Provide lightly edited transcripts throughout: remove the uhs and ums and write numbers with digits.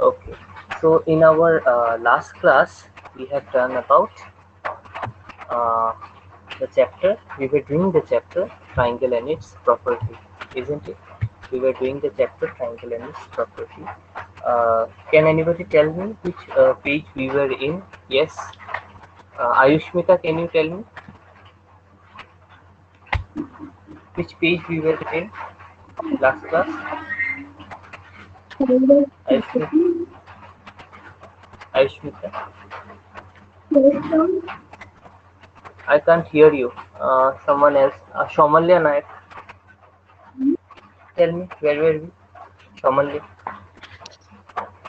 Okay, so in our last class we have done about uh, the chapter. We were doing the chapter triangle and its property, isn't it? We were doing the chapter triangle and its property. Can anybody tell me which page we were in? Yes, Ayushmita, can you tell me which page we were in last class? Ayushmita, Ayushmita, I can't hear you. Someone else, Shomalya Nayak, tell me where were we? Shomalya.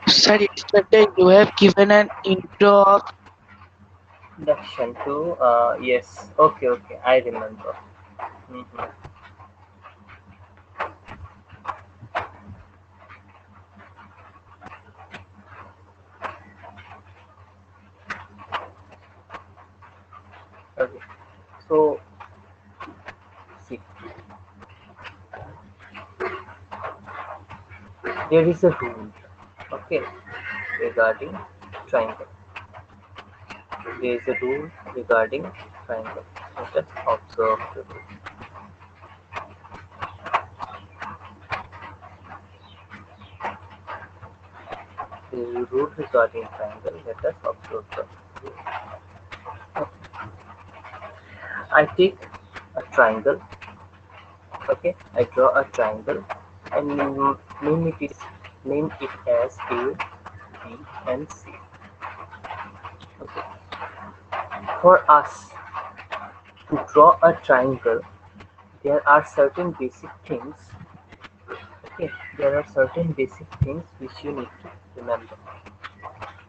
Sir, yesterday you have given an intro of Introduction to yes, okay, okay, I remember. Mhm. Okay, so see, there is a rule, okay, regarding triangle. There is a rule regarding triangle. Let us observe the rule. There is a rule regarding triangle. Let us observe the rule. Okay. I take a triangle. Okay, I draw a triangle and name it as A, B, and C. Okay. For us to draw a triangle, there are certain basic things. Okay, there are certain basic things which you need to remember.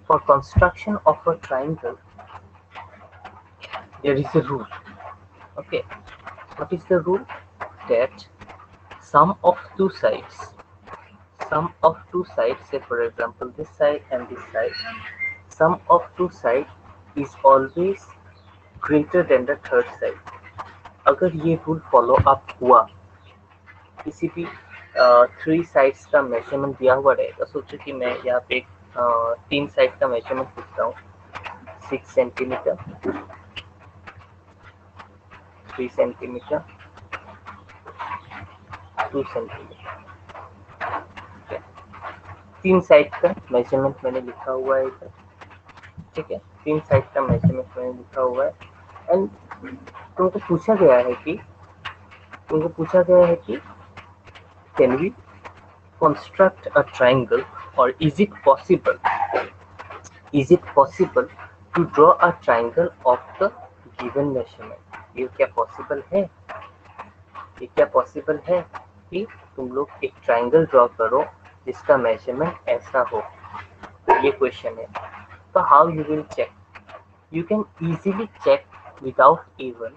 For construction of a triangle, there is a rule. Okay, what is the rule? That sum of two sides, say for example this side and this side, sum of two sides is always greater than the third side. अगर ये rule follow up हुआ, किसी भी three sides का measurement दिया हुआ रहेगा, सोचो कि मैं यहाँ पे तीन साइड का मेजरमेंट लिखता हूँ, 6 सेंटीमीटर, 3 सेंटीमीटर, 2 सेंटीमीटर, ठीक है, तीन साइड का मेजरमेंट मैंने लिखा हुआ है इधर, ठीक है, तीन साइड का मेजरमेंट मैंने लिखा हुआ है। एंड तुमको पूछा गया है कि can we construct a triangle, or is it possible to draw a triangle of the given measurement? ये क्या पॉसिबल है? ये क्या पॉसिबल है कि तुम लोग एक ट्राइंगल ड्रॉ करो जिसका मेजरमेंट ऐसा हो? ये क्वेश्चन है। तो how you will check? You can easily check without even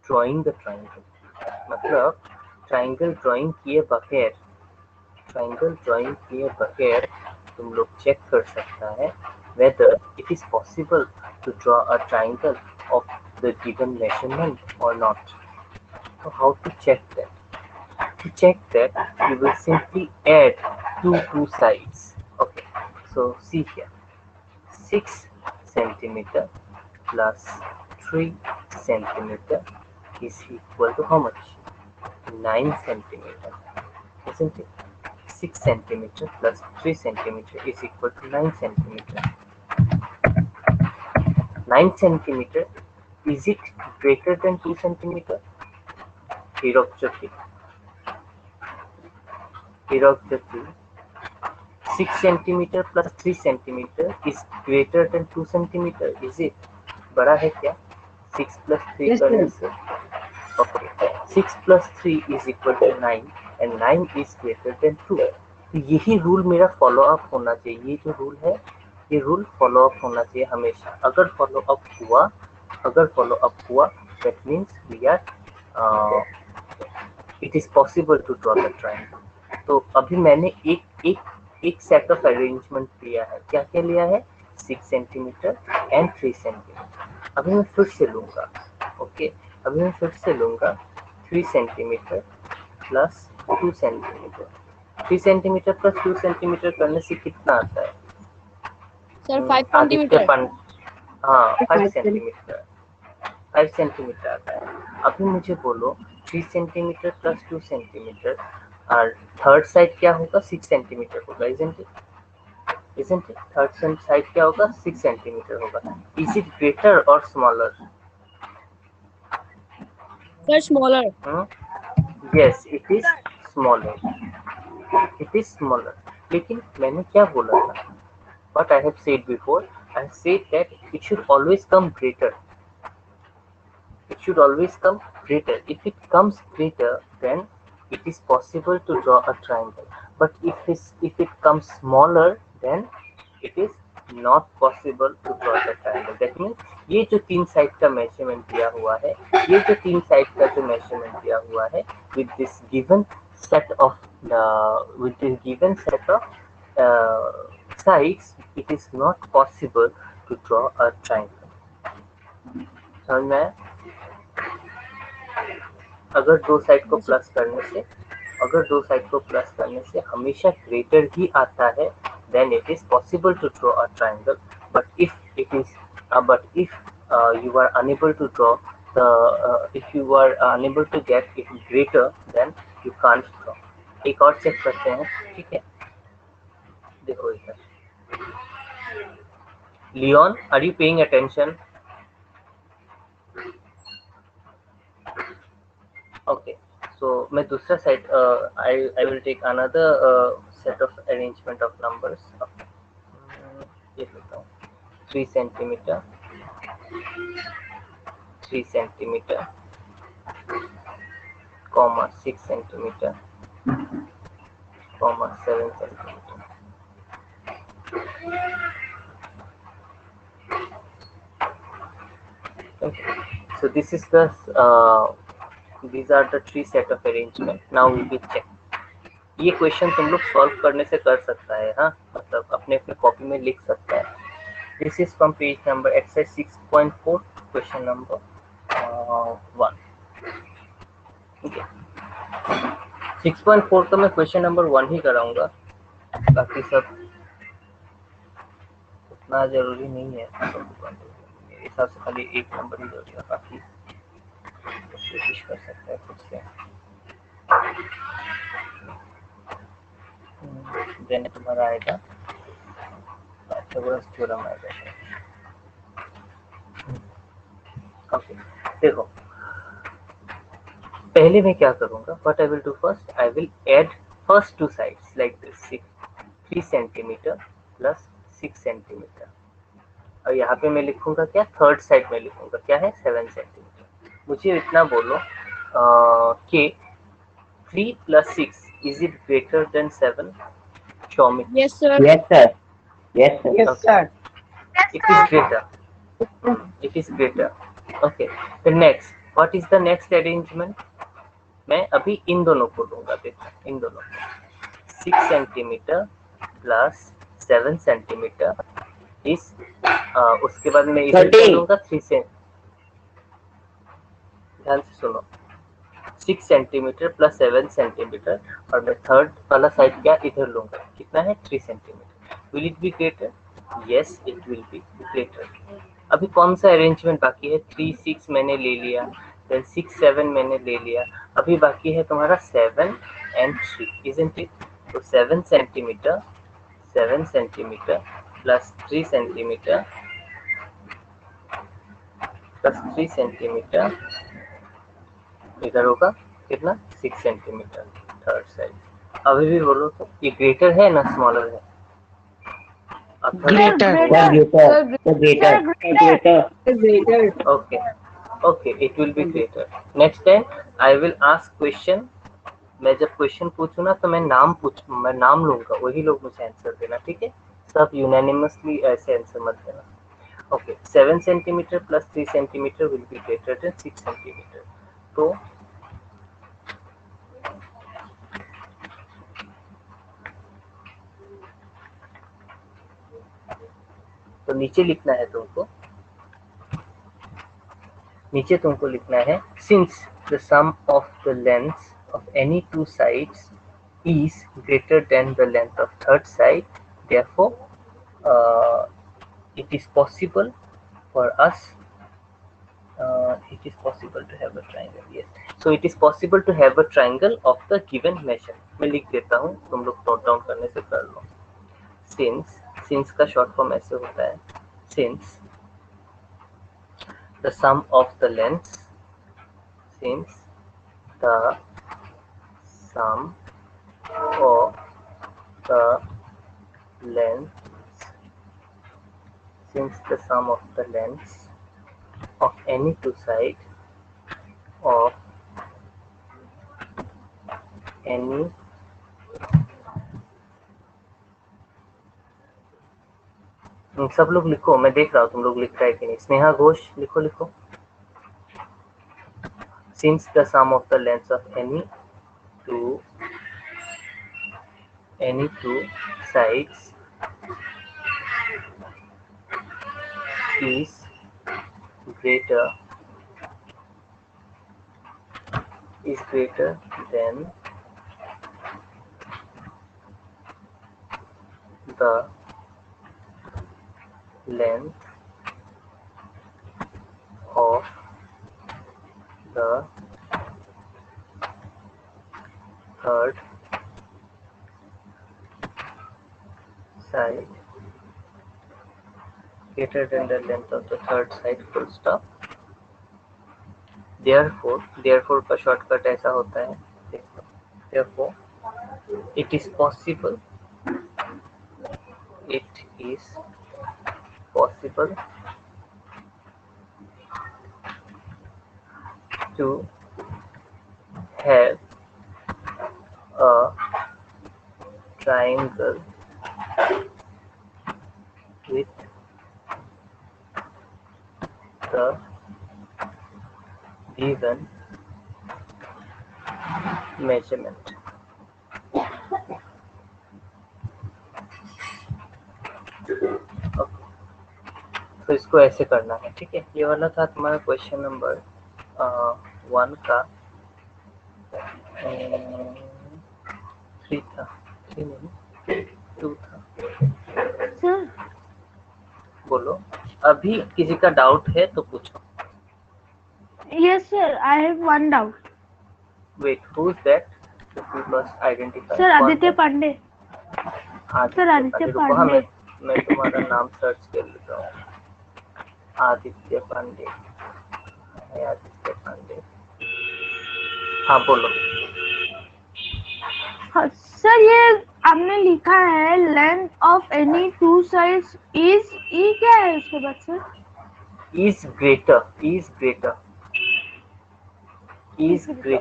drawing the triangle. मतलब ट्राइंगल ड्राइंग किए बगैर तुम लोग चेक कर सकता है whether it is possible to draw a triangle of the given measurement or not. So how to check that? To check that, you will simply add two sides. Okay, so see here, 6 centimeter plus 3 centimeter is equal to how much? 9 centimeter, isn't it? 6 centimeter plus 3 centimeter is equal to 9 centimeter. 9 centimeter, is it greater than 2 centimeter? Here objective. 6 centimeter plus 3 centimeter is greater than 2 centimeter, is it? बड़ा है क्या? 6 plus 3 yes, करने sir. से, okay, 6 plus 3 is equal to 9 and 9 is greater than 2. तो यही rule मेरा follow up होना चाहिए। ये जो रूल है, ये रूल फॉलो अप होना चाहिए हमेशा। अगर फॉलो अप हुआ that means we are it is possible to draw the triangle. तो अभी मैंने एक सेट ऑफ अरेंजमेंट लिया है। क्या क्या लिया है? 6 सेंटीमीटर एंड 3 सेंटीमीटर। अभी मैं फिर से लूंगा, ओके, अभी मैं फिर से लूंगा 3 centimetre plus 2 centimetre. 3 centimetre plus 2 centimetre करने से कितना आता है? Sir 5 Aditya centimetre. हाँ 5 सेंटीमीटर, 5 सेंटीमीटर आता है। अभी मुझे बोलो 3 सेंटीमीटर प्लस 2 सेंटीमीटर और थर्ड साइड क्या होगा? 6 सेंटीमीटर होगा, इजंट इट? थर्ड साइड क्या होगा? 6 सेंटीमीटर होगा। इज इट ग्रेटर और smaller? Sir smaller. Yes it is smaller, it is smaller. लेकिन मैंने क्या बोला था? What I have said before, I have said that it should always come greater. It should always come greater. If it comes greater, then it is possible to draw a triangle. But if it comes smaller, then it is not possible to draw the triangle. That means ये जो तीन side का measurement दिया हुआ है, ये जो तीन साइड का जो मेजरमेंट दिया हुआ है, with this given set of sides, it is not possible to draw a triangle. समझ में आया? अगर दो साइड को प्लस करने से हमेशा ग्रेटर ही आता है, then it is possible to draw a triangle. But if you are unable to draw if you are unable to get it greater, then you can't draw. एक और चेक करते हैं, ठीक है? देखो इधर, Leon, are you paying attention? Okay, so मैं दूसरा side I will take another set of arrangement of numbers. ये लेता हूँ 3 centimetre, 3 centimetre, comma 6 centimetre, comma 7 centimetre. Okay, so these are the three set of arrangement. Now we will check. ये question तुम लोग solve करने से कर सकता है, हाँ, मतलब अपने कॉपी में लिख सकता है. This is from page number exercise 6.4 question number 1. ठीक है, 6.4 तो मैं क्वेश्चन नंबर 1 ही कराऊंगा, बाकी सब उतना जरूरी नहीं है. मेरे हिसाब से खाली एक नंबर ही जरूरी है, बाकी कोशिश कर सकता है खुद से. देन तुम्हारा आएगा पाइथागोरस थ्योरम आएगा. ओके, देखो पहले मैं क्या करूंगा, what I will do first, I will add first two sides like this, 3 centimetre plus 6 centimetre. और यहाँ पे मैं लिखूंगा क्या, थर्ड साइड में लिखूंगा क्या है, 7 सेंटीमीटर. मुझे इतना बोलो कि 3 plus 6 is it greater than 7? Show me. Yes sir. Yes, sir. Yes, sir. Yes, sir. It is greater. It is greater. Okay. The next, what is the next arrangement? मैं अभी इन दोनों को लूंगा, देखो इन दोनों को. 6 सेंटीमीटर प्लस 7 सेंटीमीटर इस उसके बाद मैं इधर क्या लूंगा, 3 से, ध्यान से सुनो, 6 सेंटीमीटर प्लस 7 सेंटीमीटर और मैं थर्ड वाला साइड क्या इधर लूंगा, कितना है, 3 centimetre. Will it be greater? Yes it will be greater. अभी कौन सा अरेंजमेंट बाकी है, 3 6 मैंने ले लिया, देन 6 7 मैंने ले लिया, अभी बाकी है तुम्हारा 7 and 3, isn't it? तो 7 centimetre plus 3 centimetre plus 3 centimetre इधर होगा कितना, 6 सेंटीमीटर थर्ड साइड. अभी भी बोलो तो ये ग्रेटर है ना स्मॉलर है? Greater. Greater. Okay, okay, it will be greater. Next time I will ask question. मैं जब क्वेश्चन पूछूं ना तो मैं नाम लूंगा, वही लोग मुझे आंसर देना, ठीक है? सब यूनानिमसली ऐसे आंसर मत देना. Okay, 7 centimetre plus 3 centimetre will be greater than 6 centimetre. तो नीचे लिखना है तुमको, नीचे तुमको लिखना है, since the sum of the lengths of any two sides is greater than the length of third side, therefore it is possible for us it is possible to have a triangle. Yes, so it is possible to have a triangle of the given measure. मैं लिख देता हूँ, तुम लोग note down करने से कर लो. since का शॉर्ट फॉर्म ऐसे होता है, since the sum of the lengths since the sum of the lengths since the sum of the lengths of any two sides of any सब लोग लिखो, मैं देख रहा हूँ तुम लोग लिख रहा है कि नहीं. स्नेहा घोष लिखो. Since the sum of the lengths of any two sides is greater than the length of the third side, greater than the length of the third side, full stop. therefore का शॉर्टकट ऐसा होता है, देखो, therefore it is possible to have a triangle with the given measurement. तो इसको ऐसे करना है, ठीक है. ये वाला था तुम्हारा क्वेश्चन नंबर 1 का 3 था, 3 नहीं 2 था. Sir, बोलो, अभी किसी का डाउट है तो पूछो. yes sir, I have one doubt. Wait, who is that? You must identify. Sir, Aditya Pandey. Sir, Aditya रुको, हाँ, Pandey. मैं तुम्हारा नाम सर्च कर लेता हूँ. आदित्य पांडे. हाँ बोलो. हाँ, सर ये आपने लिखा है length of any two sides is e, क्या है उसके बाद sir? is greater.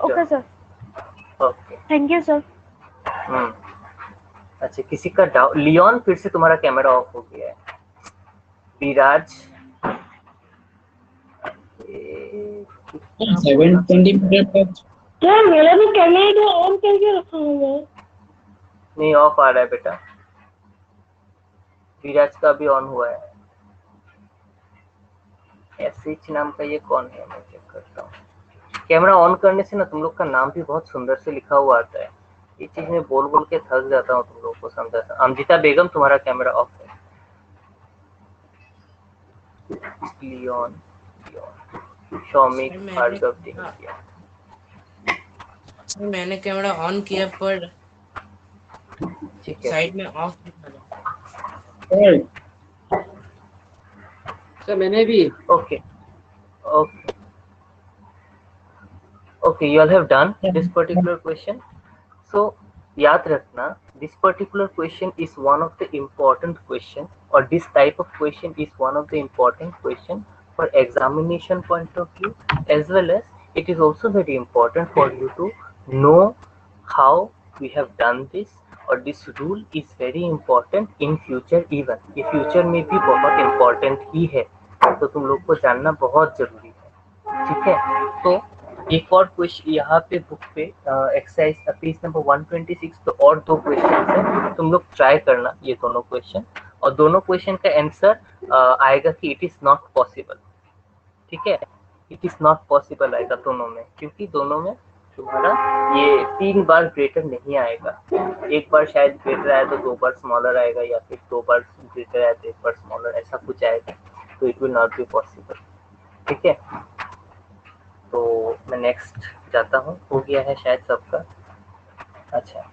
Okay sir, okay. Thank you sir. अच्छा, किसी का डाउट? लियोन, फिर से तुम्हारा कैमरा ऑफ हो गया है. विराज 720 सर मेरा भी कैमरा ऑन करके रखा हुआ है. नहीं, ऑफ आ रहा है बेटा. विराज का भी ऑन हुआ है. एसएच नाम का ये कौन है, मैं चेक करता हूँ. कैमरा ऑन करने से ना तुम लोग का नाम भी बहुत सुंदर से लिखा हुआ आता है. ये चीज मैं बोल के थक जाता हूँ तुम लोगों को समझाता. अमजिता बेगम, तुम्हारा कैमरा ऑफ है. लियोन शौमिक भार्गव टिंकिया. मैंने कैमरा ऑन किया पर ठीक है. साइड में ऑफ दिखा रहा सर मैंने भी. Okay, you all have done this particular question. So याद रखना, this particular question is one of the important question, or this type of question is one of the important question for examination point of view, as well as it is also very important for you to know how we have done this, or this rule is very important in future even. ये future में भी बहुत important ही है, तो तुम लोग को जानना बहुत जरूरी है, ठीक है. तो एक और क्वेश्चन यहाँ पे बुक पे एक्सरसाइज पेज नंबर 126 पे और 2 क्वेश्चन है, तुम लोग ट्राई करना ये दोनों क्वेश्चन, और दोनों क्वेश्चन का आंसर आएगा कि इट इज नॉट पॉसिबल. ठीक है, इट इज नॉट पॉसिबल आएगा दोनों में, क्योंकि दोनों में तुम्हारा ये 3 बार ग्रेटर नहीं आएगा। एक बार शायद ग्रेटर आया तो 2 बार स्मॉलर आएगा, या फिर 2 बार ग्रेटर आया तो 1 बार स्मॉलर, ऐसा कुछ आएगा, तो it will not be possible. ठीक है, तो मैं नेक्स्ट जाता हूँ। हो गया है शायद सबका। अच्छा,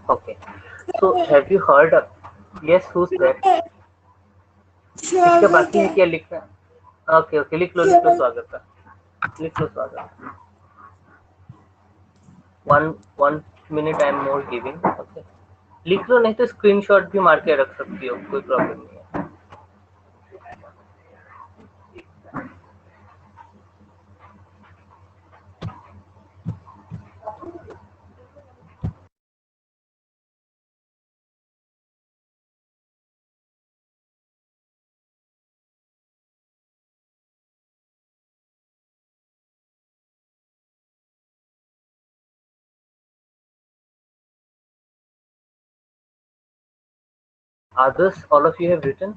okay, so have you heard, yes who's that, इसका बाकी है क्या लिखना? ओके ओके, लिख लो स्वागत का, लिख लो स्वागत। 1 minute I am more giving. Okay, लिख लो, नहीं तो स्क्रीनशॉट भी मार के रख सकती हो, कोई प्रॉब्लम नहीं है। Others, all of you have written.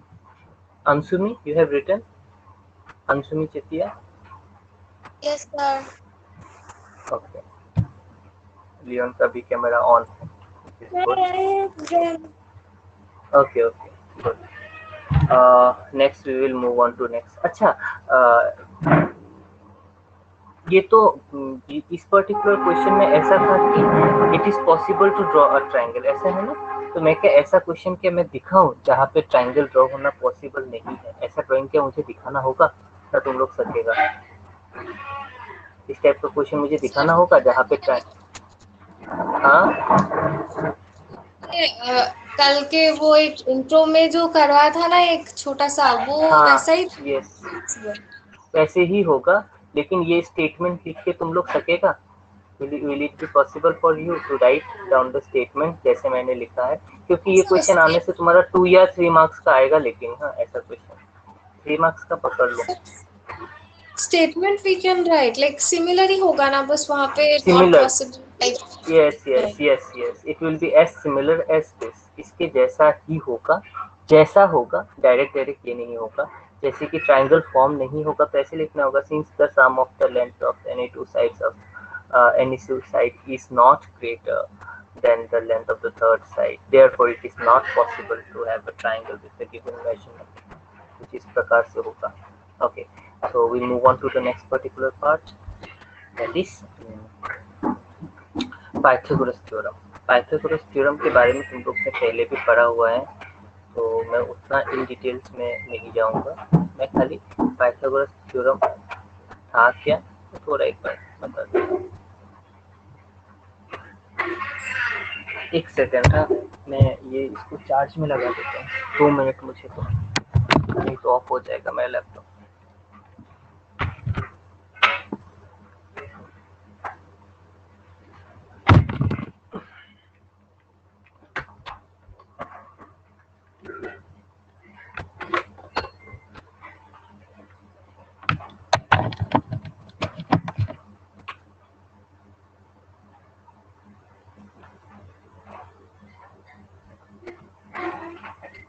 Ansumi, you have written. Ansumi Chetia. Yes, sir. Okay. Leon का भी कैमरा ऑन है. Okay, okay, good. Next we will move on to next. अच्छा, ये तो इस पर्टिकुलर क्वेश्चन में ऐसा था कि it is possible to draw a triangle, ऐसा है ना? तो मैं क्या ऐसा क्वेश्चन क्या मैं दिखाऊं जहाँ पे ट्रायंगल ड्रॉ होना पॉसिबल नहीं है? ऐसा ड्राइंग क्या मुझे दिखाना होगा ना तुम लोग सकेगा? इस टाइप का क्वेश्चन मुझे दिखाना होगा जहाँ पे हाँ, कल के वो एक इंट्रो में जो करवाया था ना, एक छोटा सा, वो हाँ, वैसा ही यस, वैसे ही होगा, लेकिन ये स्टेटमेंट लिख के तुम लोग सकेगा? Will it be possible for you to write down the statement जैसे मैंने लिखा है? क्योंकि ये क्वेश्चन आने से तुम्हारा 2 या 3 मार्क्स का आएगा, लेकिन हाँ, ऐसा क्वेश्चन 3 मार्क्स का पकड़ लो। Statement we can write like similar ही होगा ना, बस वहाँ पे not Similar. Possible. yes, it will be as similar as this, इसके जैसा ही होगा, जैसा होगा, डायरेक्ट ये नहीं होगा। जैसे कि ट्रायंगल फॉर्म नहीं होगा तो ऐसे लिखना होगा, since the sum of the length of any two sides of any two side is not greater than the length of the third side, therefore it is not possible to have a triangle with the given measurement, which इस प्रकार से होगा। Okay, so we move on to the next particular part, that is Pythagoras theorem. Pythagoras theorem के बारे में तुम लोग ने पहले भी पढ़ा हुआ है, तो मैं उतना इन डिटेल्स में नहीं जाऊंगा। मैं खाली पाइथागोरस थ्योरम था क्या तो थोड़ा एक बार बता दूँ। एक सेकंड, हाँ, मैं ये इसको चार्ज में लगा देता हूँ, 2 मिनट मुझे, तो नहीं तो ऑफ हो जाएगा मेरा laptop.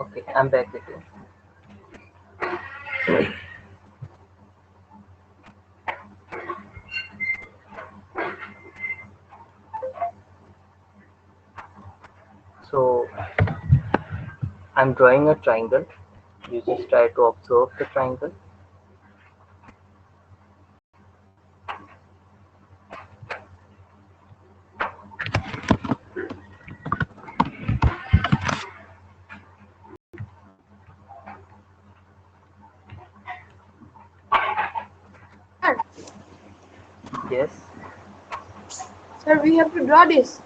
Okay, I'm back with you. So I'm drawing a triangle. You just try to observe the triangle. Yes. Sir, we have to draw this.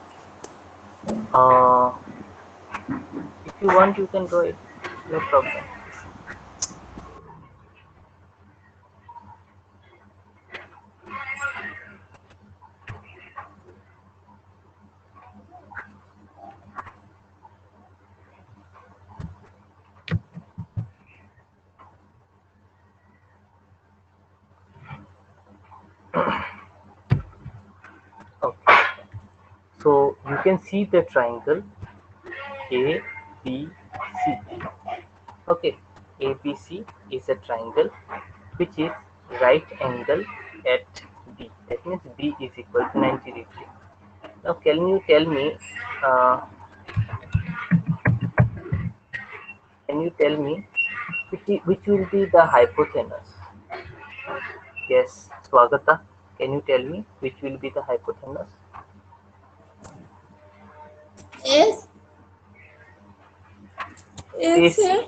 If you want, you can draw it. No problem. Okay. So you can see the triangle A, B, ABC. Okay, ABC is a triangle which is right angle at B. That means B is equal to 90 degrees. Now, can you tell me? Uh, can you tell me which will be the hypotenuse? Yes, Swagata. Can you tell me which will be the hypotenuse? Yes. Yes, AC. sir.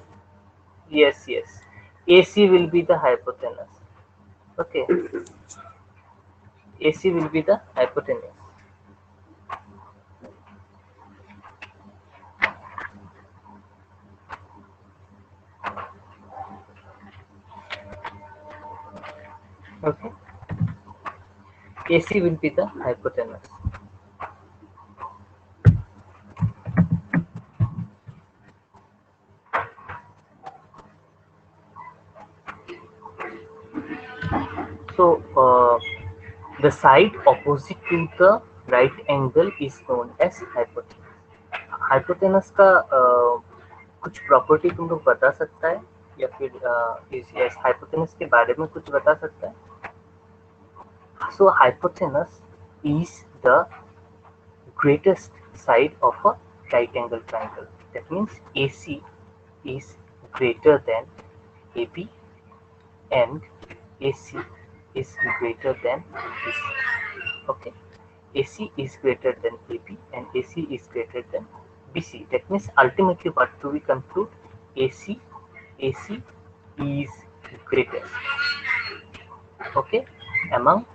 Yes, yes. AC will be the hypotenuse. Okay. AC will be the hypotenuse. Okay. AC will be the hypotenuse. So, the side opposite to the right angle is known as hypotenuse. Hypotenuse का कुछ property तुम लोग बता सकता है या फिर इस हाइपोटेनस के बारे में कुछ बता सकता है? So hypotenuse is the greatest side of a right angle triangle. That means AC is greater than AB and AC is greater than BC. Okay, AC is greater than AB and AC is greater than BC. That means ultimately what do we conclude? AC is greatest. Okay, among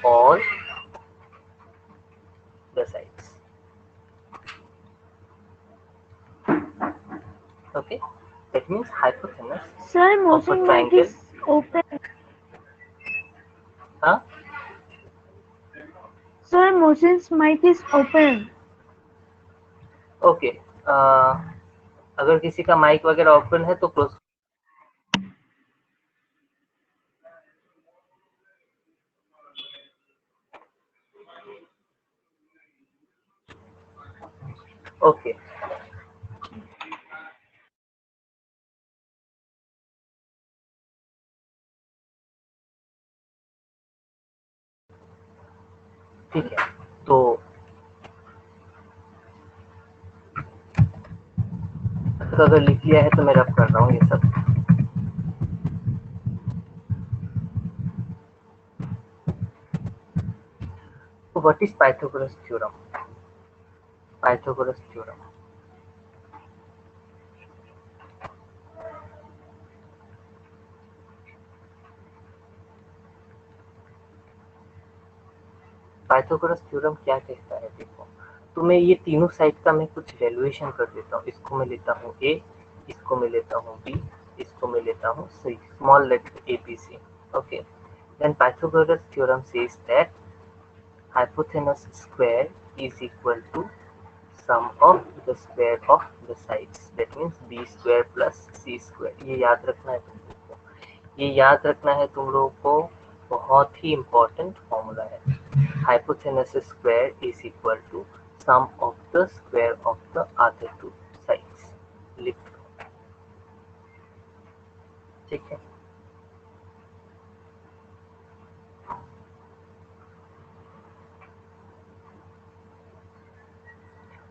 all the sides. Okay, that means hypotenuse Sir, of a motion mic triangle. is open. हाँ, Sir, motion's mic is open. Okay. अगर किसी का mic वगैरह open है तो close. Okay, ठीक है. तो अगर लिख लिया है तो मैं रब कर रहा हूँ ये सब. तो what is Pythagoras theorem? Pythagoras theorem. Pythagoras theorem क्या कहता है? देखो, तो मैं ये तीनों साइड का मैं कुछ वैल्यूएशन कर देता हूँ. इसको मैं लेता हूँ ए, इसको मैं लेता हूँ बी, इसको मैं लेता हूँ c. Small letter a b c. Okay, then Pythagoras theorem says that hypotenuse square is equal to sum of the square of the sides. That means b square plus c square. ये याद रखना है तुम लोगों को. ये याद रखना है तुम लोगों को. बहुत ही इम्पोर्टेंट फॉर्मूला है. hypotenuse square is equal to sum of the square of the other two sides. लिख लो. ठीक है.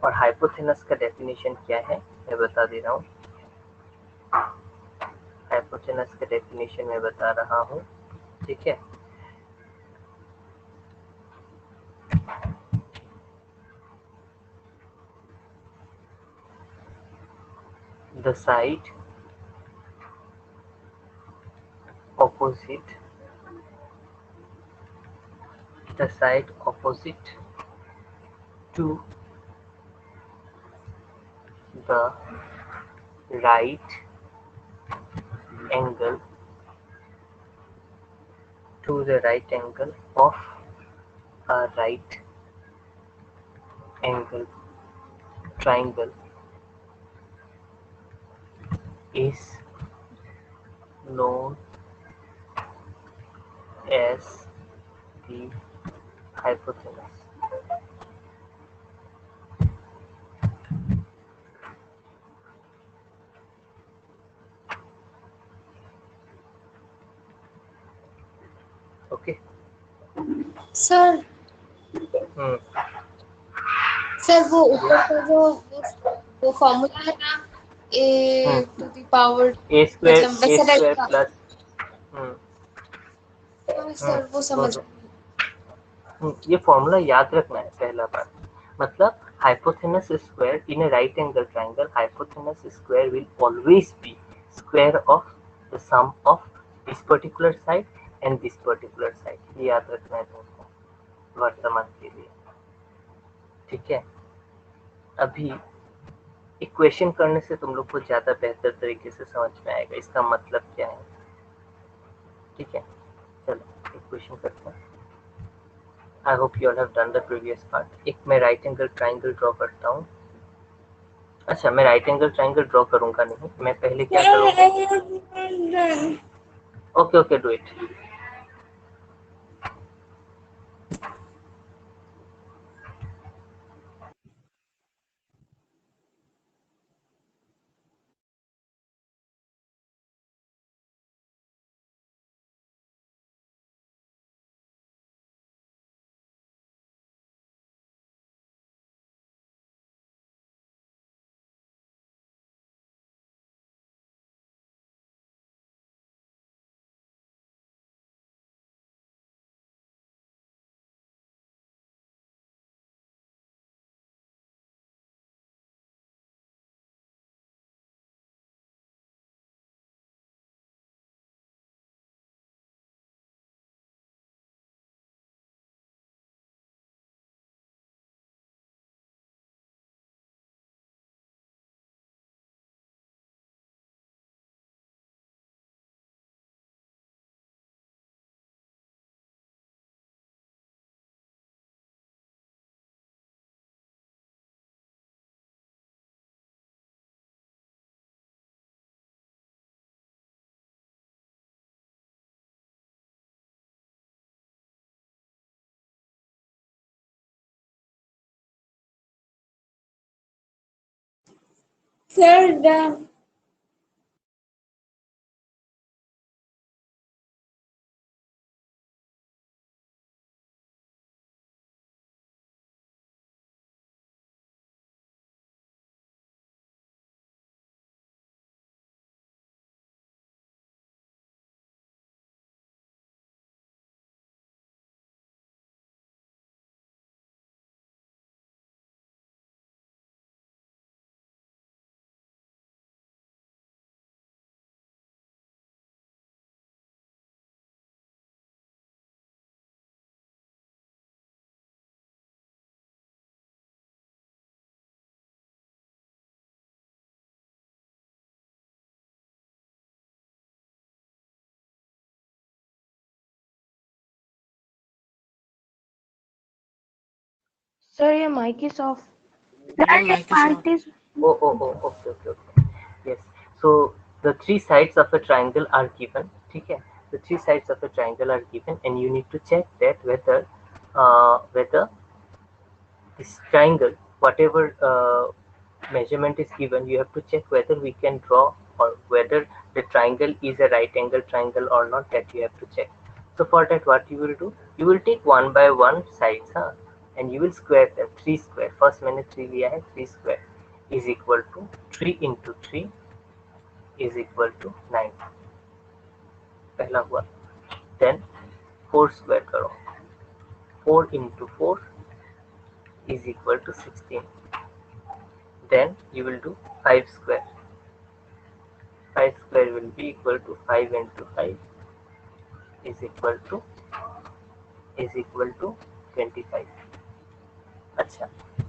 और हाइपोथेनस का डेफिनेशन क्या है मैं बता दे रहा हूँ. हाइपोथेनस का डेफिनेशन मैं बता रहा हूँ. ठीक है. The side opposite to the right angle of a right angle triangle is known as the hypotenuse. Okay. Sir sir वो ऊपर का जो वो फॉर्मूला है ना, a to the power, a square मतलब वैसा टाइप का। प्लस हाँ सर वो समझ गई। ये फॉर्मूला याद रखना है। पहला बात मतलब hypotenuse square in a right angle triangle, hypotenuse square will always be square of the sum of this particular side and this particular side। ये याद रखना है तुमको वर्तमान के लिए, ठीक है। अभी इक्वेशन करने से तुम लोग को ज्यादा बेहतर तरीके से समझ में आएगा इसका मतलब क्या है, ठीक है। चलो इक्वेशन करते हैं। I hope you all have done the previous part. एक मैं राइट एंगल ट्राइंगल ड्रॉ करता हूँ। अच्छा, मैं राइट एंगल ट्राइंगल ड्रॉ करूंगा नहीं, मैं पहले क्या करूंगा। Okay okay, do it. Sir done. Sir, your mic is off. Your mic is Part on. is Okay। Yes, so the three sides of a triangle are given, ठीक है। The three sides of a triangle are given and you need to check that whether this triangle, whatever measurement is given, you have to check whether we can draw or whether the triangle is a right angle triangle or not, that you have to check. So for that, what you will do, you will take one by one sides, and you will square them। 3 square, first मैंने 3 लिया है, 3 square is equal to 3 into 3 is equal to 9, पहला हुआ। then 4 square करो, 4 into 4 is equal to 16। then you will do 5 square, 5 square will be equal to 5 into 5 is equal to 25। अच्छा,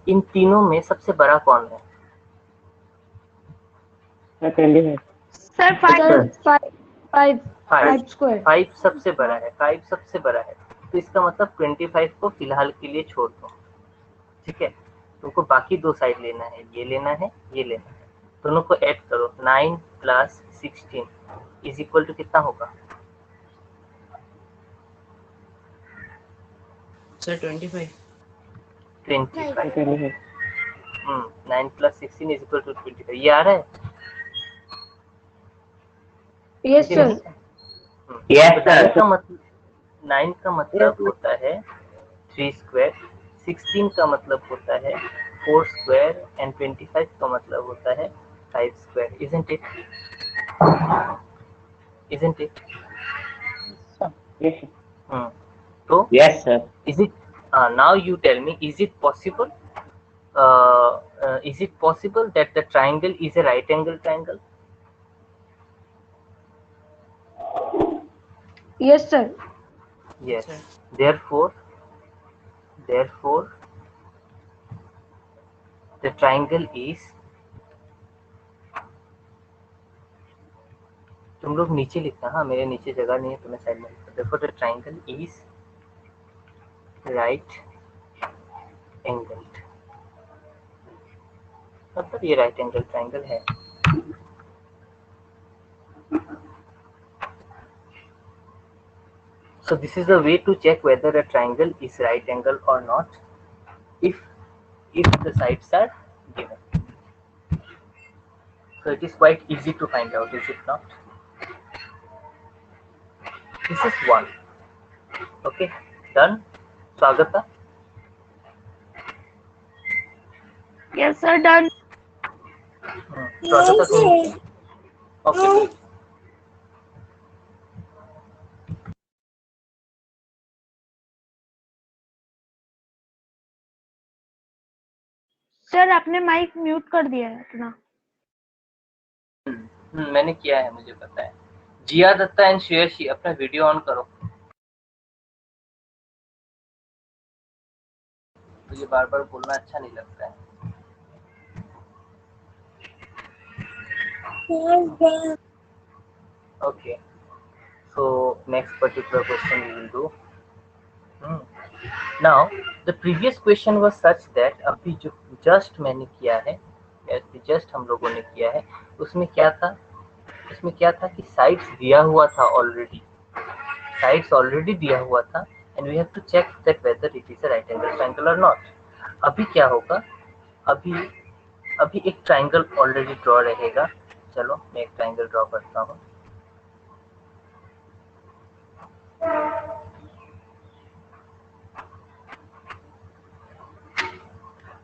इन तीनों में सबसे बड़ा कौन है? 25। sir five 5 square. 5 सबसे बड़ा है, 5 सबसे बड़ा है। तो इसका मतलब 25 को फिलहाल के लिए छोड़ दो, ठीक है। तुमको बाकी दो साइड लेना है, ये लेना है, ये लेना है। दोनों को ऐड करो, 9 प्लस 16 इज इक्वल टू कितना होगा? Sir, 25. 25। 9 plus 16 is equal to 25। ये आ रहा है? Yes, कि sir. नहीं? Yes, sir। 9 का मतलब होता है 3 स्क्वायर, 16 का मतलब होता है 4 स्क्वायर एंड 25 का मतलब होता है 5 square. Isn't it? Isn't it? Yes. So Yes, sir. is it now you tell me, is it possible that the triangle is a right angle triangle? Yes, sir. Yes. Sir. Therefore the triangle is, तुम लोग नीचे लिखना. हाँ, मेरे नीचे जगह नहीं है तो मैं साइड में लिखता. Therefore the triangle is right angled. मतलब ये राइट एंगल ट्राइंगल है. So this is the way to check whether a triangle is right angle or not, if the sides are given. So it is quite easy to find out, is it not? This is one. Okay, done. Swagata. Yes, sir. Done. Swagata तुम. Okay. Sir आपने mic mute कर दिया है अपना. मैंने किया है, मुझे पता है. जिया दत्ता एंड श्रेयसी, अपना वीडियो ऑन करो. मुझे बार बार बोलना अच्छा नहीं लगता है. Okay, so next particular question we will do. Now the previous question was such that अभी जो just मैंने किया है, just हम लोगों ने किया है, उसमें क्या था कि sides दिया हुआ था already. Sides already दिया हुआ था and we have to check that whether it is a right angle triangle or not. अभी क्या होगा, अभी एक triangle already draw रहेगा. चलो मैं एक triangle draw करता हूँ.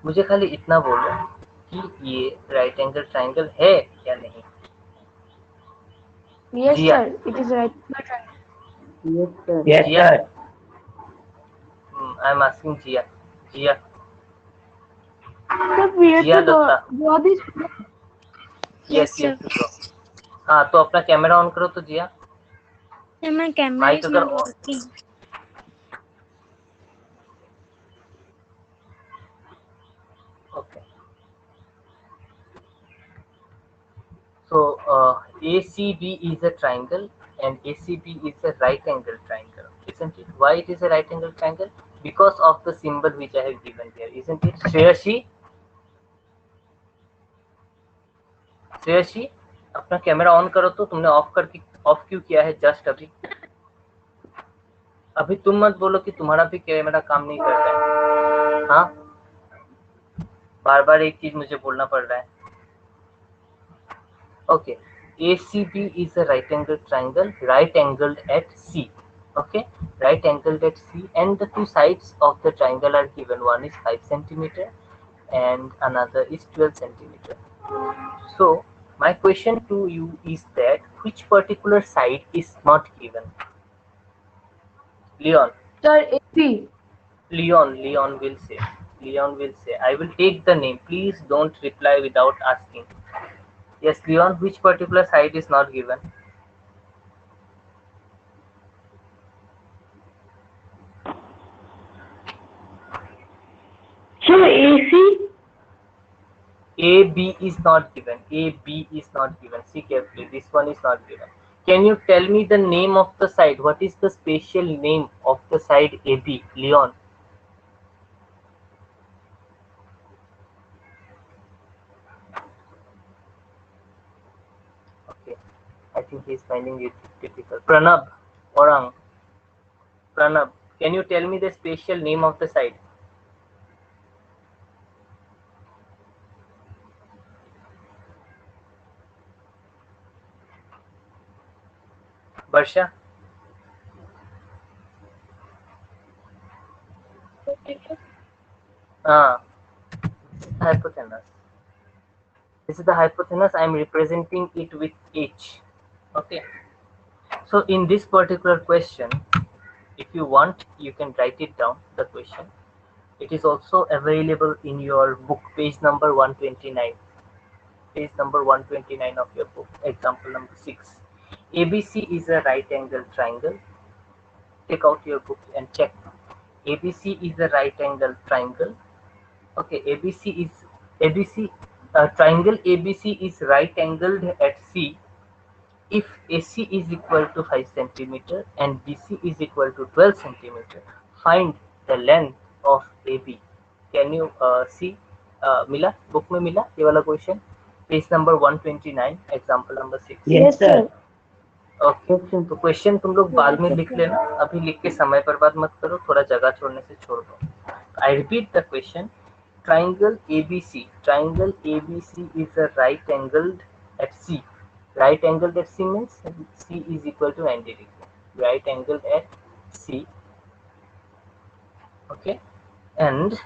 मुझे खाली इतना बोलो कि ये राइट एंगल ट्राइंगल है या नहीं. Yes, Jiya. sir. It is right. Yes, sir. Yes, Jiya. sir. I am asking Jiya. Jiya. Sir, we have Jiya to Datta. draw this. Yes sir. Yes. हाँ, तो अपना कैमरा ऑन करो तो Jiya. Sir, my camera mike is अगर not working. Okay. So ACB is a triangle and ACB is a right angle triangle, isn't it? Why it is a right angle triangle? Because of the symbol which I have given here, isn't it? Shreyasi, अपना camera on करो. तो तुमने of क्यों किया है just अभी तुम मत बोलो कि तुम्हारा भी कैमरा काम नहीं करता है. हाँ, बार बार एक चीज मुझे बोलना पड़ रहा है. Okay, ACB is a right angle triangle, right angled at C. Okay, right angled at C, and the two sides of the triangle are given. One is 5 centimeter and another is 12 centimeter. So my question to you is that which particular side is not given? Leon. Sir, AP. Leon will say. I will take the name. Please don't reply without asking. Yes, Leon, which particular side is not given? Sir, AC. AB is not given. AB is not given. See carefully. This one is not given. Can you tell me the name of the side? What is the spatial name of the side AB, Leon? Okay, I think he is finding it difficult. Pranab, Orang. Pranab, can you tell me the spatial name of the side? Barsha? Hypotenuse. This is the hypotenuse. I am representing it with H. Okay. So in this particular question, if you want, you can write it down, the question. It is also available in your book, page number 129. Page number 129 of your book, example number 6. ABC is a right angle triangle. Take out your book and check. ABC is a right angle triangle. Okay, ABC, triangle ABC is right angled at C if AC is equal to 5 centimeter and BC is equal to 12 centimeter. Find the length of AB. Can you see? मिला book में मिला ये वाला question, page number 129, example number 6. Yes, sir. Okay, Yes, sir. तो question तुम लोग बाद में लिख लेना, अभी लिख के समय बर्बाद मत करो, थोड़ा जगह छोड़ने से छोड़ दो. I repeat the question. Triangle ABC is a right angled at C. Right angled at C means C is equal to 90 degree. Right angled at C. Okay. And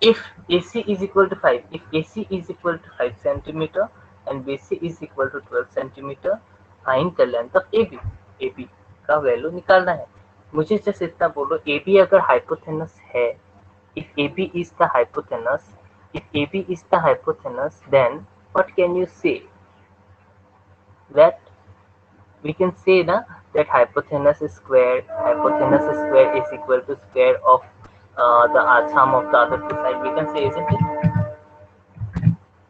if AC is equal to 5, if AC is equal to 5 centimeter and BC is equal to 12 centimeter, find the length of AB. AB का value निकालना है. मुझे just इतना बोलो, AB अगर हाइपोथेनस है, if AB is the hypotenuse, then what can you say? That we can say na, that hypotenuse square is equal to square of the sum of the other two sides. We can say, isn't it?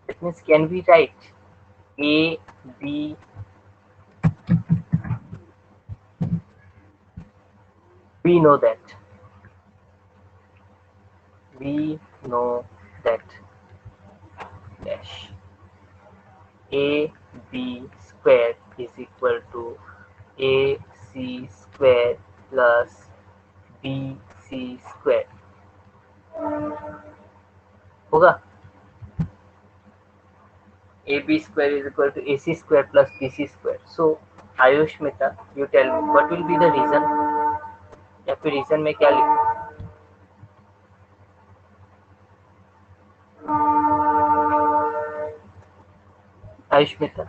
That means, can we write A, B, we know that dash AB square is equal to AC square plus BC square होगा. AB square is equal to AC square plus BC square. So Ayushmita, you tell me what will be the reason, या फिर reason में क्या लिखूं? आयुष्मिता.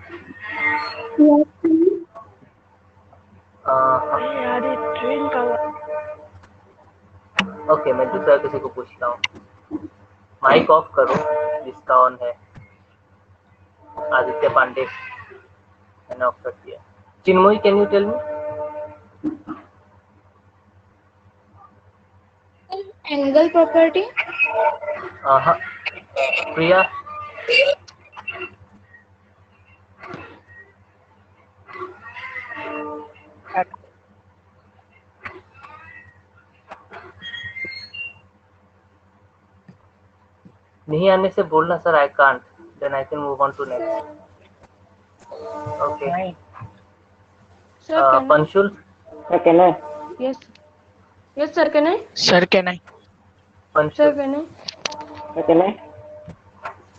Okay, मैं दूसरा किसी को पूछता हूँ. माइक ऑफ करो जिसका ऑन है. आदित्य पांडे, मैंने ऑफ कर दिया. Chinmayi, can you tell me? Angle property. हाँ. प्रिया. नहीं आने से बोलना, sir I can't, then I can move on to next. Okay. Sir, can I? Panshul. Sir, can I? Yes. Yes, sir. Can I? Sir, can I? Sir, पंशुल. can I? Sir, can I?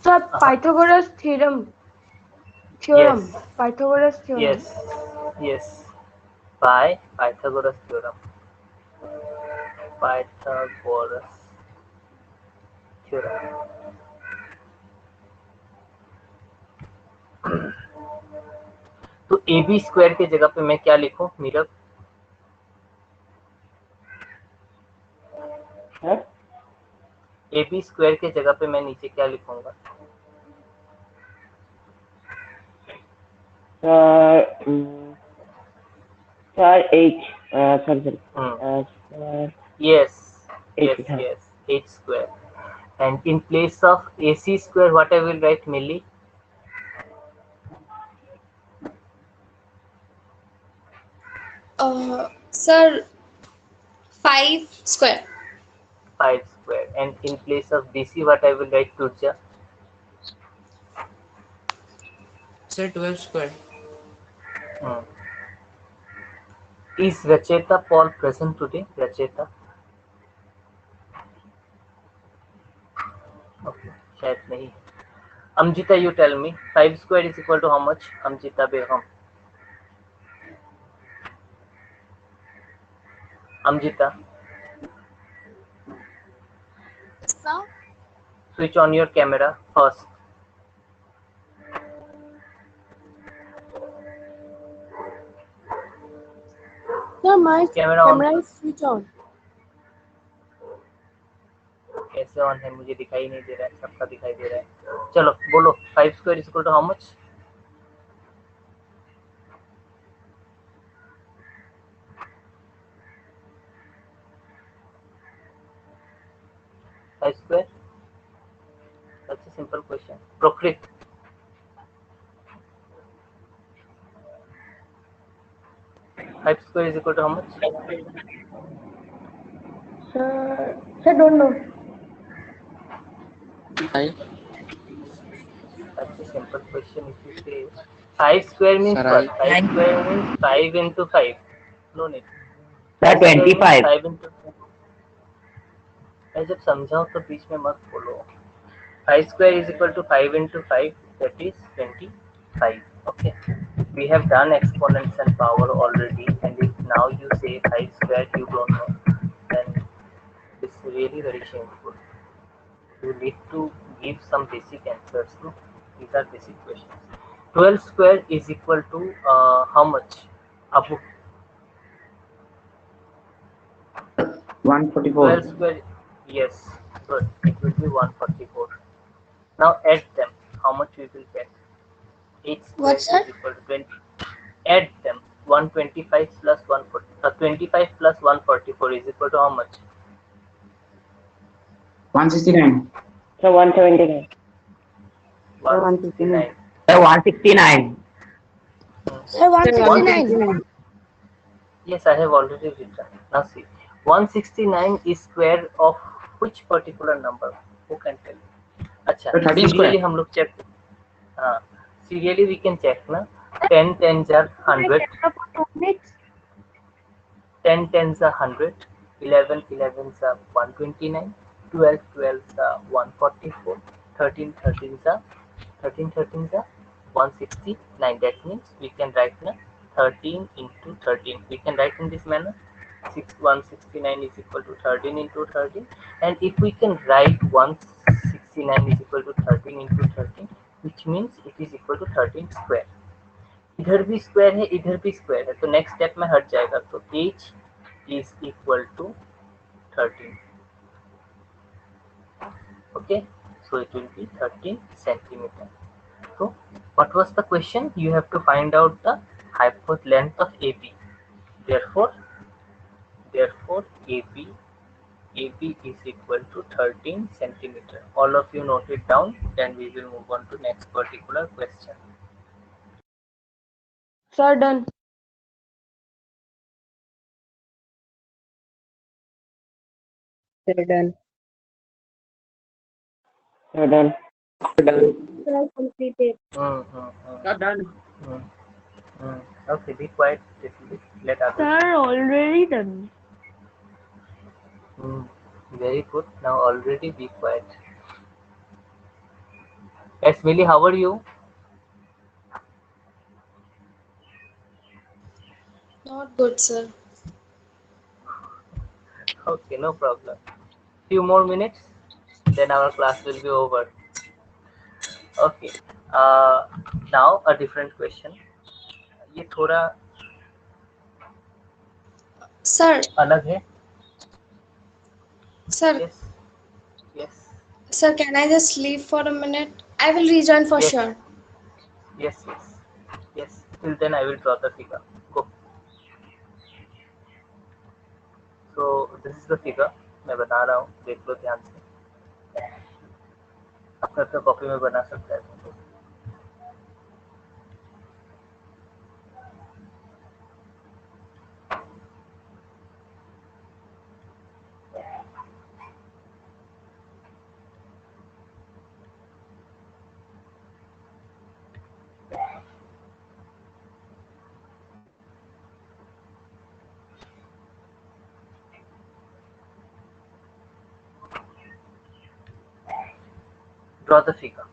Sir, Pythagoras theorem. Theorem. Yes. Pythagoras theorem. Yes. By Pythagoras theorem. Pythagoras theorem. तो AB square के जगह पे मैं क्या लिखूं, Meerab? Sir? AB square के जगह पे मैं नीचे क्या लिखूंगा? Sir, H. Sorry. Sir, Yes, H. H square. And in place of AC square, what I will write, Millie? Sir, 5 square. 5 square. And in place of BC, what I will write, Turja? Sir, 12 square. Is Racheta Paul present today? Racheta? Okay, शायद नहीं. Amjita, you tell me, 5 square is equal to how much? Amjita Begum. Amjita. सा? Switch on your camera first. Sir, my Camera on. camera is switch on. कैसे on है मुझे दिखाई नहीं दे रहा है, सबका दिखाई दे रहा है। चलो बोलो 5 square is equal to how much? Five square? That's a simple question. Prokrit. Five square is equal to how much? Sir, don't know. That's a simple question. If you say 5 square means Sir, what? 5 square means 5 into 5. No need. Sir, 5 square means 25. 5 into 5. मैं जब समझाऊं तो बीच में मत बोलो। 5 square is equal to 5 into 5, that is 25. Okay. We have done exponents and power already, and if now you say 5 square you don't know, then it's really very shameful. You need to give some basic answers. No? These are basic questions. 12 square is equal to how much? Abu, 144. 12 square, yes, good. It will be 144. Now add them. How much we will get? 8 square What, sir? is equal to 20. Add them. 125 plus 140. 25 plus 144 is equal to how much? 169. So 179. 169. So 169. Sir, 169. Yes, I have already written. Now see, 169 is square of which particular number? Who can tell me? अच्छा, So 13 serially square. हम लोग check. हाँ, serially we can check ना. 10 tens are 100. 10 tens are 100. 11 elevens are 129. 12 twelves are 144. 13 13s are 169. That means we can write na 13 into 13. We can write in this manner. 169 is equal to 13 into 13. And if we can write 169 is equal to 13 into 13, which means it is equal to 13 square. इधर भी square है, इधर भी square है, तो next step में हट जाएगा, तो h is equal to 13. Okay, so it will be 13 centimeter. So what was the question? You have to find out the length of AB. Therefore AB is equal to 13 centimeter. All of you note it down, then we will move on to next particular question. Sir, done. Sir, done. So done. Sir, completed. Done. Okay, be quiet. Let others. Sir, already done. Very good. Now already be quiet. Yes, Millie, how are you? Not good, sir. Okay, no problem. Few more minutes, then our class will be over. Okay. Now a different question. ये थोड़ा Sir, अलग है. sir, Yes. Yes. sir, can I just leave for a minute? I will rejoin for Yes. sure. Yes. Yes. Till then I will draw the figure. Go. So this is the figure. मैं बना रहा हूँ. देख लो ध्यान से. अपने अपने copy में बना सकता है. Draw the figure.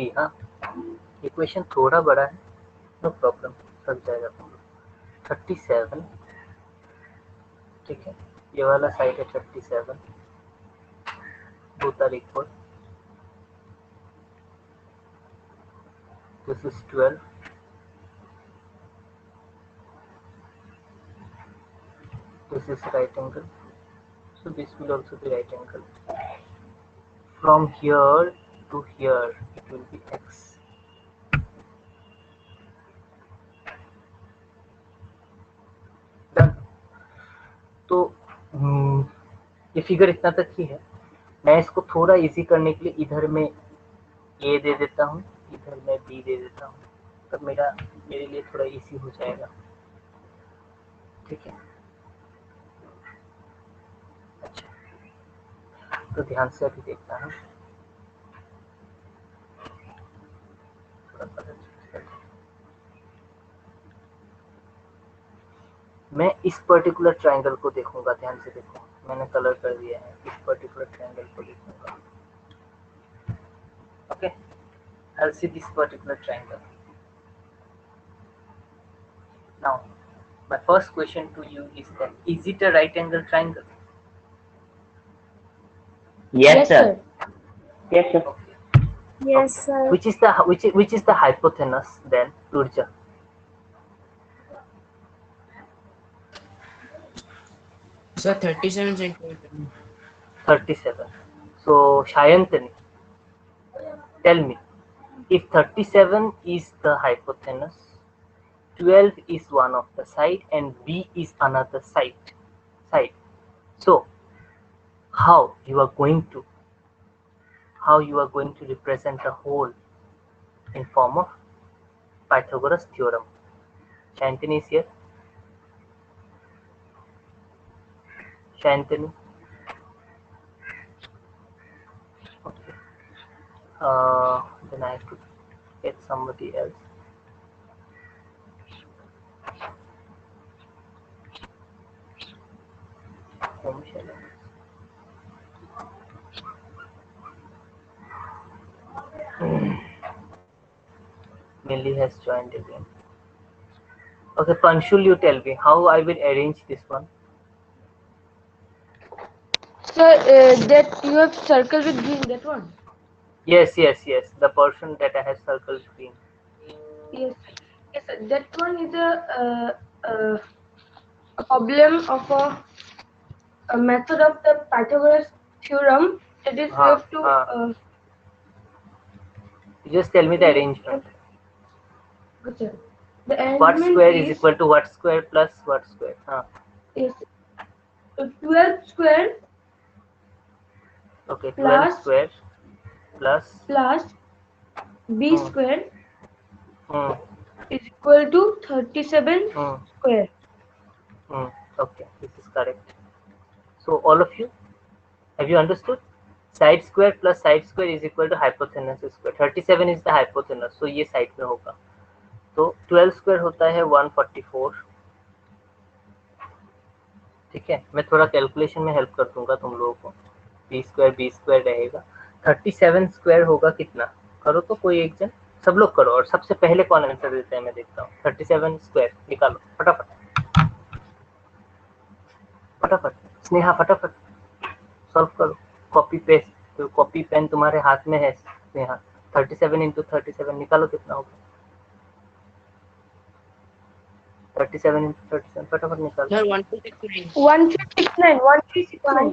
सी। हाँ, इक्वेशन थोड़ा बड़ा है, नो प्रॉब्लम, चल जाएगा तुम लोग। 37, ठीक है, ये वाला साइड है 37, 2 तारीख पर। This is 12, this is right angle, so this will also be right angle. From here to here it will be x. Done. तो ये फिगर इतना तक ही है। मैं इसको थोड़ा इजी करने के लिए इधर में a दे देता हूँ, इधर में b दे देता हूँ, तब मेरे लिए थोड़ा इजी हो जाएगा। ठीक है, अच्छा, तो ध्यान से अभी देखना है। मैं इस पर्टिकुलर ट्रायंगल को देखूंगा, ध्यान से देखो, मैंने कलर कर दिया है, इस पर्टिकुलर ट्रायंगल को देखूंगा। Okay, I'll see this particular triangle. Now, my first question to you is that, is it a right angle triangle? Yes, sir. Yes, sir. Okay. Yes, sir. Which is the hypotenuse then, Turja? Sir, 37 centimeter. 37. So, Shayantani, tell me, if 37 is the hypotenuse, 12 is one of the side and B is another side. So, how you are going to represent the whole in form of Pythagoras theorem? Shantini is here. Shantini. Okay. Then I have to get somebody else. Whom shall I? Millie has joined again. Okay, Panshul, you tell me how I will arrange this one. Sir, that you have circled with green, that one. Yes, the portion that I have circled green. Yes, yes, sir. That one is a problem of a method of the Pythagoras theorem. That is, we have to. You just tell me the arrangement. Good, sir. The What arrangement square is equal to what square plus what square? Yes. So 12 square. Okay, 12 plus square plus b square Hmm. is equal to 37 square. Okay, this is correct. So all of you, have you understood? Side square plus side square is equal to hypotenuse square. 37 is the hypotenuse, so ये side में होगा. तो 12 square होता है 144. ठीक है, मैं थोड़ा कैलकुलेशन में हेल्प कर दूंगा तुम लोगों को. b square रहेगा. 37 square होगा कितना? करो तो कोई एक जन, सब लोग करो, और सबसे पहले कौन आंसर देता है मैं देखता हूँ. 37 स्क्वायर निकालो फटाफट. स्नेहा फटाफट सॉल्व करो. कॉपी पेस्ट, तो कॉपी पेन तुम्हारे हाथ में है स्नेहा. 37 इंटू 37 निकालो कितना होगा. 37 इंटू 37 फटाफट निकालो. Sir, 1269. 1369. 1369.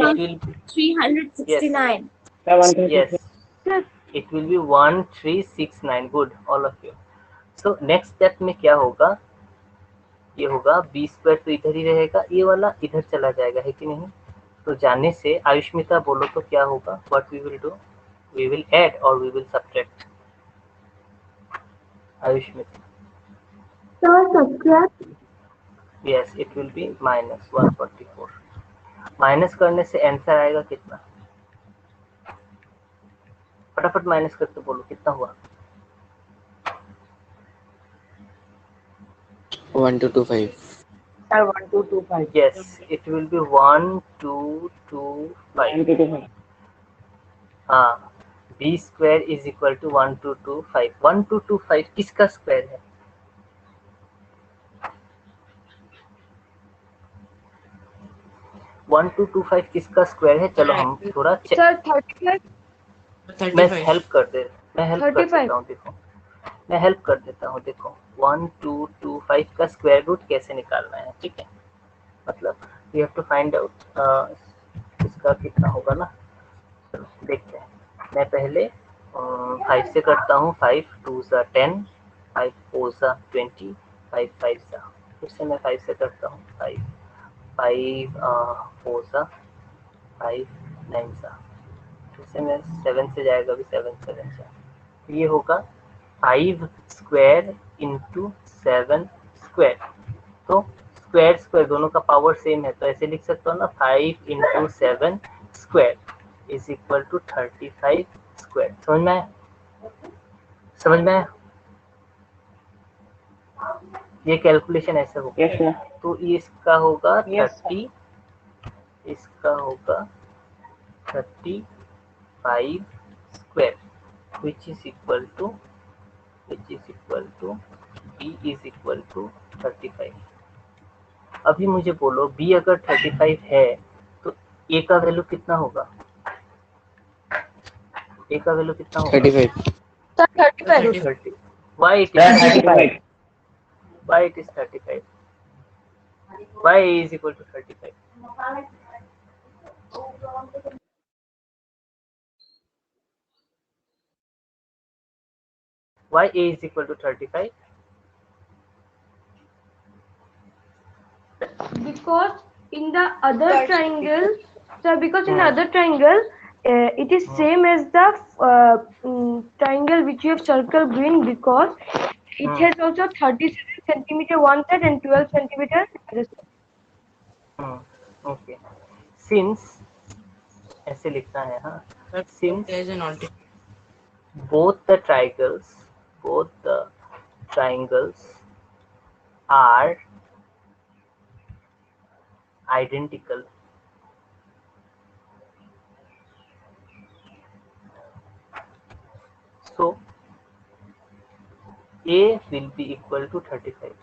It will 369. yes, it will be 1369. Good, all of you. So next step में क्या होगा, ये होगा b स्क्वायर तो इधर ही रहेगा, ये वाला इधर चला जाएगा, है कि नहीं. तो जाने से आयुष्मिता बोलो तो क्या होगा. What we will do, we will add or we will subtract. आयुष्मिता. Yes, it will be minus 144. Minus करने से आंसर आएगा कितना, फटाफट माइनस करके बोलो कितना हुआ. 1225. Sir, 1225. Yes, it will be 1225. हाँ, b square is equal to 1225। 1225 किसका स्क्वायर है? वन टू टू फाइव किसका स्क्वायर है? चलो हम थोड़ा सर 35 मैं 35 हेल्प कर देता हूँ। देखो मैं हेल्प कर देता हूँ। देखो 1225 का स्क्वायर रूट कैसे निकालना है, ठीक है? मतलब you have to find out इसका कितना होगा ना। चलो देखते हैं। मैं पहले 5 से करता हूँ। 5 2 सा 10, 5 4 सा 20, 5 5 सा, फिर से मैं 5 से करता हूँ। 5 5 4 सा 5 9 सा, फिर से मैं 7 से जाएगा भी 7 7 सा। ये होगा 5 स्क्वायर इंटू 7 स्क्वायर। तो स्क्वायर स्क्वायर दोनों का पावर सेम है, तो ऐसे लिख सकता हूँ ना, 5 into 7 square is equal to 35 square. समझ में आया? समझ में आया? ये कैलकुलेशन ऐसे होगा। Yes, sir. तो ये इसका होगा Yes, 30, इसका होगा 35 square which is equal to b is equal to 35। अभी मुझे बोलो b अगर 35 है तो a का वैल्यू कितना होगा? a का वैल्यू कितना होगा? 35 sir 35 30। why it Sir, is 35. why it is 35? why a is equal to 35? why a is equal to 35? because in the other triangle, sir, because in the Hmm. other triangle it is same as the triangle which you have circled green, because it has also 37 centimeter one side and 12 centimeter other side. Okay since ऐसे लिखना है। हाँ, since there is an alternate both the triangles are identical, so a will be equal to 35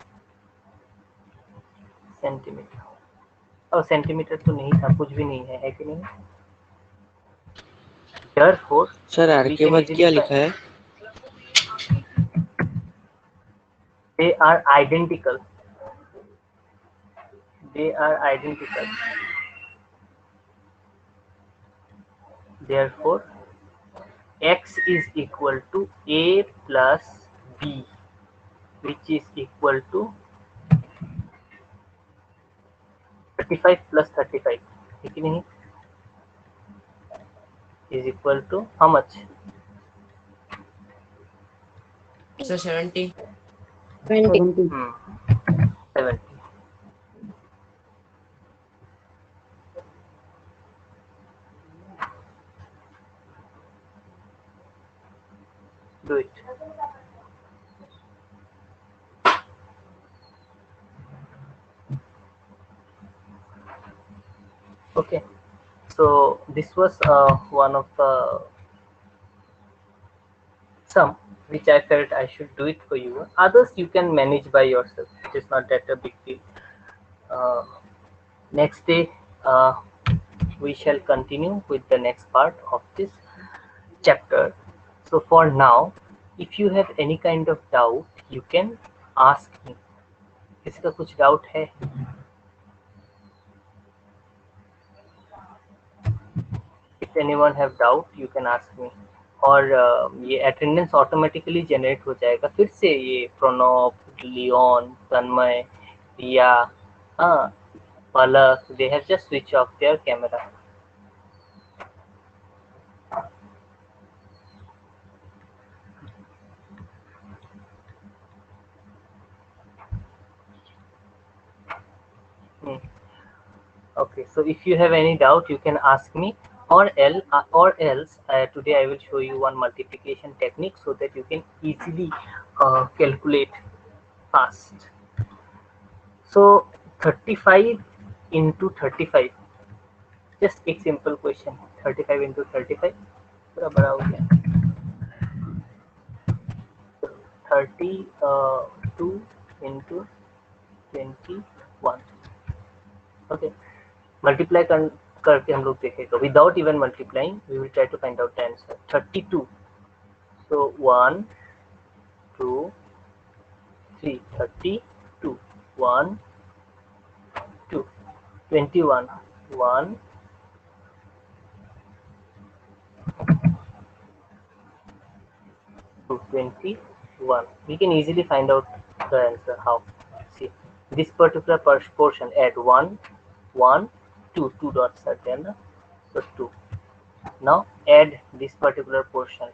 centimetre. और centimetre तो नहीं था, कुछ भी नहीं है कि नहीं? therefore सर आर we के can बाद easily क्या find लिखा है? they are identical, therefore x is equal to a plus b which is equal to 35 plus 35, है कि नहीं? is equal to how much? Sir 70 70. 70। do it। okay, so this was one of the some which I felt I should do it for you. Others you can manage by yourself, it is not that a big deal. Next day we shall continue with the next part of this chapter. So for now, if you have any kind of doubt, you can ask me. किसी का कुछ doubt है? If anyone have doubt, you can ask me. और ये attendance automatically generate हो जाएगा फिर से। ये प्रणव, लियोन, तन्मय, रिया, हाँ, पलक, they have just switch off their camera. Okay, so if you have any doubt, you can ask me, or else today I will show you one multiplication technique so that you can easily calculate fast. So 35 into 35, just एक simple question, 35 into 35 पूरा बड़ा हो गया। 32 into 21. Okay, multiply करके हम लोग देखेगा without even multiplying we will try to find out the answer 32. So 1 2 3 32 1 2 21 1 2 21. We can easily find out the answer. How? See, this particular portion add 1 1 2 2 dots are there na? So 2. Now add this particular portion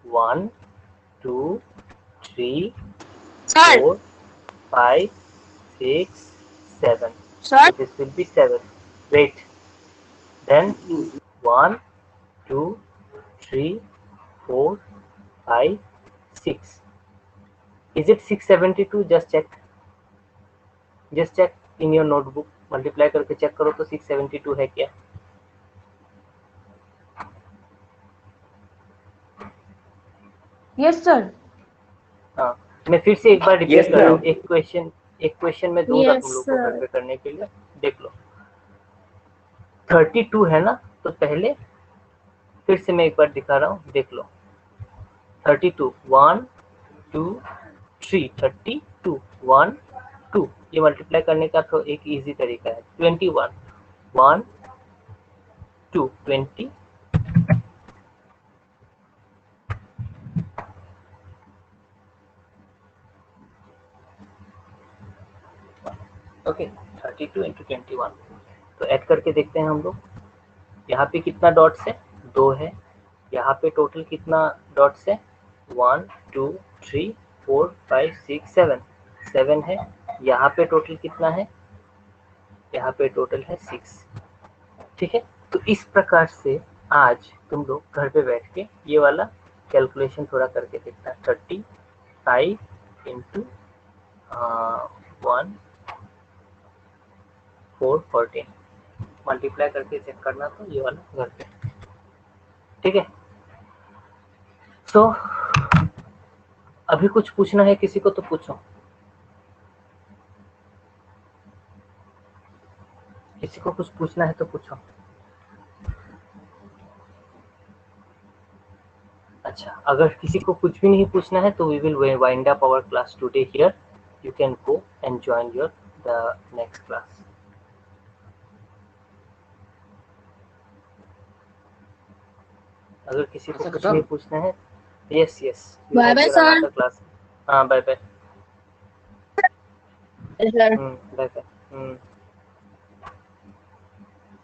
1 2 3 Sir, 4 5 6 7. sir, So this will be 7. Wait, then 1 2 3 4 5 6. Is it 672? Just check in your notebook. Multiply करके check करो तो 672 है क्या? Yes, sir. हाँ, मैं फिर से एक बार रिपीट Yes, कर रहा हूँ. sir. एक क्वेश्चन में दूंगा Yes, तुम लोग को sir. घर पे करने के लिए. देख लो 32 है ना, तो पहले फिर से मैं एक बार दिखा रहा हूँ, देख लो 32 1 2 3 32 1 2. ये मल्टीप्लाई करने का तो एक इजी तरीका है. 21 1 2 20. Okay, 32 into 21. तो ऐड करके देखते हैं हम लोग. यहाँ पे कितना डॉट्स है? 2 है. यहाँ पे टोटल कितना डॉट्स है? 1 2 3 4 5 6 7. 7 है. यहाँ पे टोटल कितना है? यहाँ पे टोटल है 6. ठीक है, तो इस प्रकार से आज तुम लोग घर पे बैठ के ये वाला कैलकुलेशन थोड़ा करके देखना. 35 इंटू 1 4 14 मल्टीप्लाई करके चेक करना, तो ये वाला घर पे. ठीक है, सो अभी कुछ पूछना है किसी को तो पूछो. किसी को कुछ पूछना है तो पूछो. अच्छा, अगर किसी को कुछ भी नहीं पूछना है तो we will wind up our class today here. You can go and join your the next class. अगर किसी को कुछ नहीं पूछना है, yes yes. Bye bye, sir. Class. हाँ, bye bye. Yes, sir. Bye bye.